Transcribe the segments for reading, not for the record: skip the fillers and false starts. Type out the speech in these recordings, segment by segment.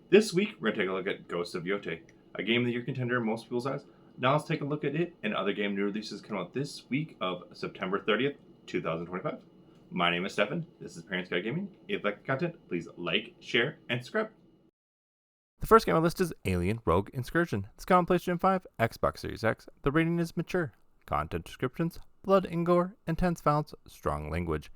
This week, we're going to take a look at Ghost of Yōtei, a game of the year contender in most people's eyes. Now let's take a look at it and other game new releases coming out this week of September 30th, 2025. My name is Stefan. This is Parents Guide Gaming. If you like the content, please like, share, and subscribe. The first game on the list is Alien Rogue Incursion. It's coming on PlayStation 5, Xbox Series X. The rating is mature. Content descriptions: blood and gore, intense violence, strong language.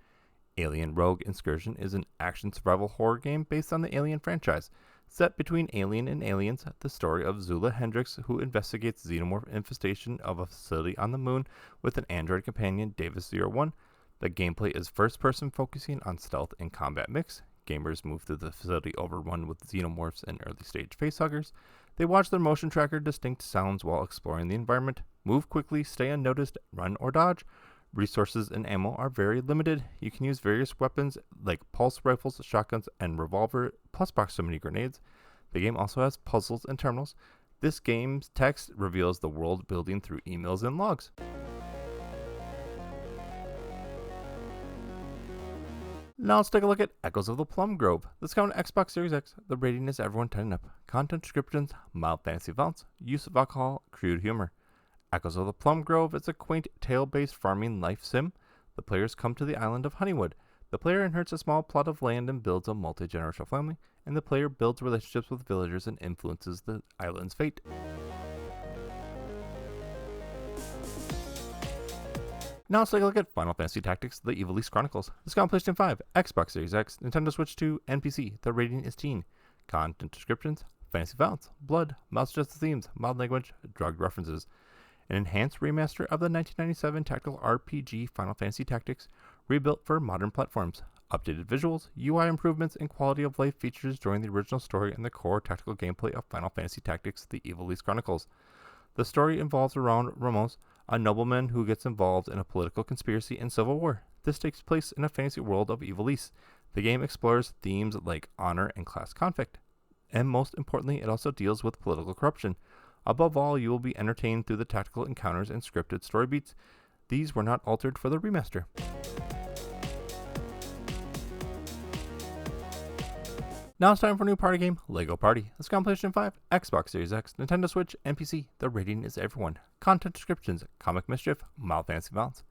Alien Rogue Incursion is an action survival horror game based on the Alien franchise. Set between Alien and Aliens, the story of Zula Hendricks, who investigates xenomorph infestation of a facility on the moon with an android companion, Davis-01. The gameplay is first-person, focusing on stealth and combat mix. Gamers move through the facility overrun with xenomorphs and early-stage facehuggers. They watch their motion tracker distinct sounds while exploring the environment. Move quickly, stay unnoticed, run or dodge. Resources and ammo are very limited. You can use various weapons like pulse rifles, shotguns, and revolver, plus proximity grenades. The game also has puzzles and terminals. This game's text reveals the world building through emails and logs. Now let's take a look at Echoes of the Plum Grove. This comes on Xbox Series X. The rating is everyone 10 and up. Content descriptions: mild fantasy violence, use of alcohol, crude humor. Echoes of the Plum Grove is a quaint tale-based farming life sim. The players come to the island of Honeywood. The player inherits a small plot of land and builds a multi-generational family, and the player builds relationships with villagers and influences the island's fate. Now let's take a look at Final Fantasy Tactics: The Ivalice Chronicles. This comes on PlayStation 5, Xbox Series X, Nintendo Switch 2, and PC. The rating is teen. Content descriptions: fantasy violence, blood, mild suggestive themes, mild language, drug references. An enhanced remaster of the 1997 tactical RPG Final Fantasy Tactics, rebuilt for modern platforms. Updated visuals, UI improvements, and quality of life features join the original story and the core tactical gameplay of Final Fantasy Tactics: The Ivalice Chronicles. The story involves around Ramos, a nobleman who gets involved in a political conspiracy and civil war. This takes place in a fantasy world of Ivalice. The game explores themes like honor and class conflict. And most importantly, it also deals with political corruption. Above all, you will be entertained through the tactical encounters and scripted story beats. These were not altered for the remaster. Now it's time for a new party game, Lego Party. This comes on PlayStation 5, Xbox Series X, Nintendo Switch, and PC. The rating is everyone. Content descriptions: comic mischief, mild fantasy violence.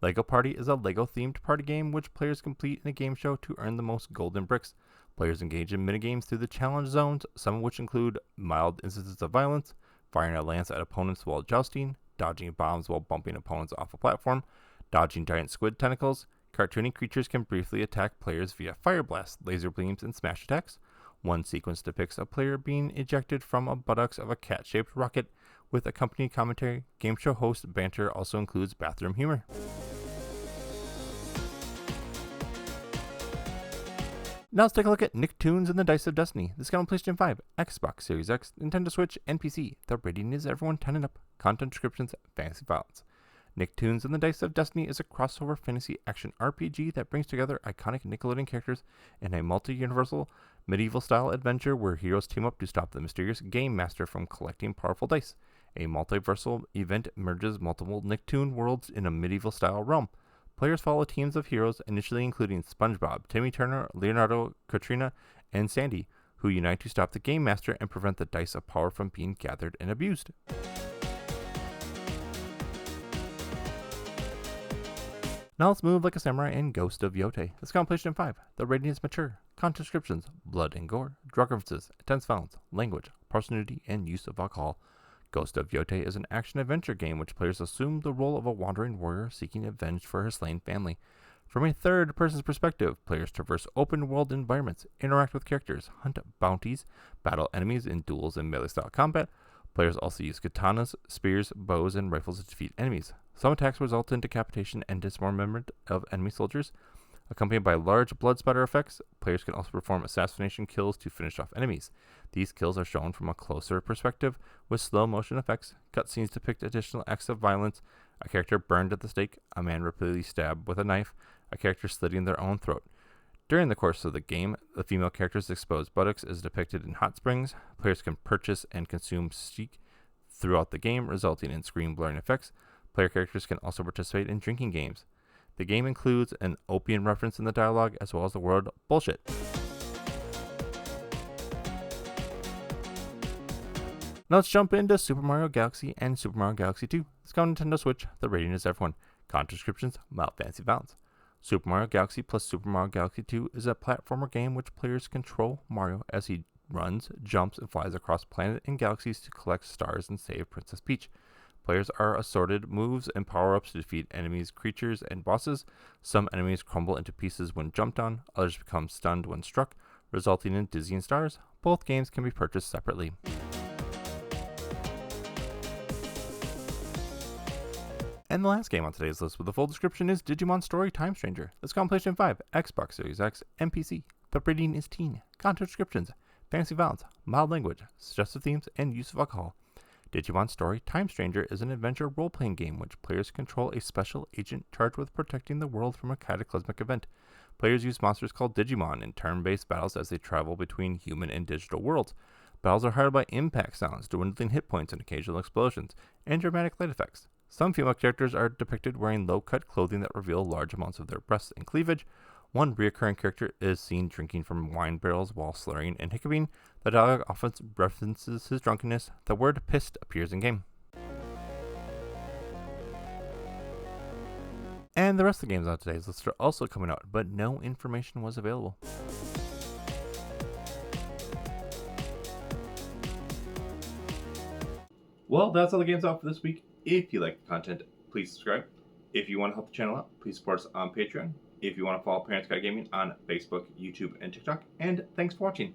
Lego Party is a Lego-themed party game which players complete in a game show to earn the most golden bricks. Players engage in minigames through the challenge zones, some of which include mild instances of violence, firing a lance at opponents while jousting, dodging bombs while bumping opponents off a platform, dodging giant squid tentacles. Cartoony creatures can briefly attack players via fire blasts, laser beams, and smash attacks. One sequence depicts a player being ejected from a buttocks of a cat-shaped rocket with accompanying commentary. Game show host banter also includes bathroom humor. Now let's take a look at Nicktoons and the Dice of Destiny. This comes on PlayStation 5, Xbox Series X, Nintendo Switch, and PC. The rating is everyone 10 and up. Content descriptions: fantasy violence. Nicktoons and the Dice of Destiny is a crossover fantasy action RPG that brings together iconic Nickelodeon characters in a multi-universal medieval-style adventure where heroes team up to stop the mysterious Game Master from collecting powerful dice. A multiversal event merges multiple Nicktoon worlds in a medieval-style realm. Players follow teams of heroes, initially including SpongeBob, Timmy Turner, Leonardo, Katrina, and Sandy, who unite to stop the Game Master and prevent the Dice of Power from being gathered and abused. Now let's move like a samurai in Ghost of Yōtei. This comes on PlayStation 5. The rating is mature. Content descriptions: blood and gore, drug references, intense violence, language, partial nudity, and use of alcohol. Ghost of Yōtei is an action-adventure game which players assume the role of a wandering warrior seeking revenge for her slain family. From a third-person's perspective, players traverse open-world environments, interact with characters, hunt bounties, battle enemies in duels and melee-style combat. Players also use katanas, spears, bows, and rifles to defeat enemies. Some attacks result in decapitation and dismemberment of enemy soldiers. Accompanied by large blood spatter effects, players can also perform assassination kills to finish off enemies. These kills are shown from a closer perspective with slow motion effects. Cutscenes depict additional acts of violence: a character burned at the stake, a man repeatedly stabbed with a knife, a character slitting their own throat. During the course of the game, the female character's exposed buttocks is depicted in hot springs. Players can purchase and consume steak throughout the game, resulting in screen blurring effects. Player characters can also participate in drinking games. The game includes an opium reference in the dialogue, as well as the word bullshit. Now let's jump into Super Mario Galaxy and Super Mario Galaxy 2. It's coming to Nintendo Switch. The rating is F1. Content descriptions, mild fantasy balance. Super Mario Galaxy plus Super Mario Galaxy 2 is a platformer game which players control Mario as he runs, jumps, and flies across planets and galaxies to collect stars and save Princess Peach. Players are assorted moves and power-ups to defeat enemies, creatures, and bosses. Some enemies crumble into pieces when jumped on, others become stunned when struck, resulting in dizzying stars. Both games can be purchased separately. And the last game on today's list with a full description is Digimon Story Time Stranger. This is on PlayStation 5, Xbox Series X, and PC. The rating is teen. Content descriptions, fantasy violence, mild language, suggestive themes, and use of alcohol. Digimon Story Time Stranger is an adventure role-playing game which players control a special agent charged with protecting the world from a cataclysmic event. Players use monsters called Digimon in turn-based battles as they travel between human and digital worlds. Battles are highlighted by impact sounds, dwindling hit points, and occasional explosions, and dramatic light effects. Some female characters are depicted wearing low-cut clothing that reveal large amounts of their breasts and cleavage. One recurring character is seen drinking from wine barrels while slurring and hiccuping. The dialogue often references his drunkenness. The word pissed appears in-game. And the rest of the games on today's list are also coming out, but no information was available. Well, that's all the games out for this week. If you like the content, please subscribe. If you want to help the channel out, please support us on Patreon. If you want to follow Parents Guide Gaming on Facebook, YouTube, and TikTok. And thanks for watching.